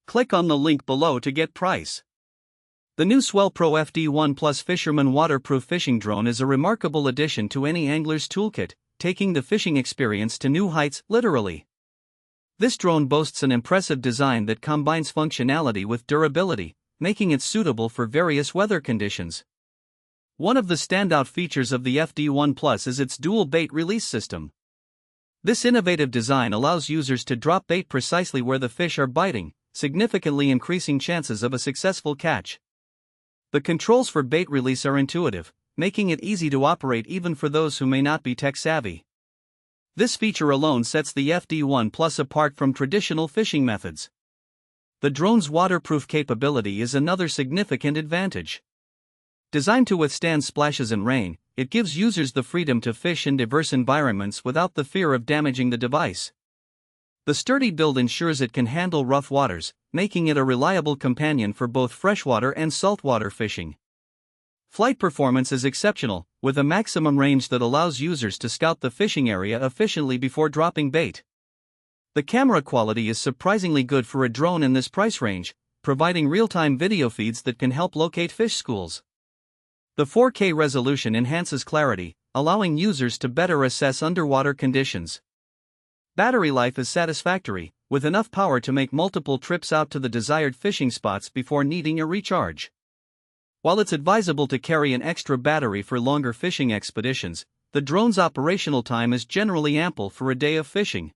Click on the link below to get price. The new Swellpro FD1 Fisherman waterproof fishing drone is a remarkable addition to any angler's toolkit, taking the fishing experience to new heights, literally. This drone boasts an impressive design that combines functionality with durability, making it suitable for various weather conditions. One of the standout features of the FD1 Plus is its dual bait release system. This innovative design allows users to drop bait precisely where the fish are biting, significantly increasing chances of a successful catch. The controls for bait release are intuitive, making it easy to operate even for those who may not be tech-savvy. This feature alone sets the FD1 Plus apart from traditional fishing methods. The drone's waterproof capability is another significant advantage. Designed to withstand splashes and rain, it gives users the freedom to fish in diverse environments without the fear of damaging the device. The sturdy build ensures it can handle rough waters, making it a reliable companion for both freshwater and saltwater fishing. Flight performance is exceptional, with a maximum range that allows users to scout the fishing area efficiently before dropping bait. The camera quality is surprisingly good for a drone in this price range, providing real-time video feeds that can help locate fish schools. The 4K resolution enhances clarity, allowing users to better assess underwater conditions. Battery life is satisfactory, with enough power to make multiple trips out to the desired fishing spots before needing a recharge. While it's advisable to carry an extra battery for longer fishing expeditions, the drone's operational time is generally ample for a day of fishing.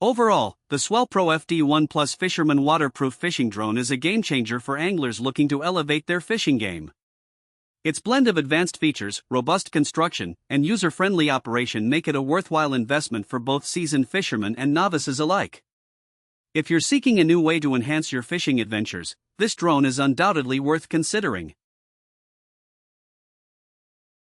Overall, the Swellpro FD1 Fisherman waterproof fishing drone is a game-changer for anglers looking to elevate their fishing game. Its blend of advanced features, robust construction, and user-friendly operation make it a worthwhile investment for both seasoned fishermen and novices alike. If you're seeking a new way to enhance your fishing adventures, this drone is undoubtedly worth considering.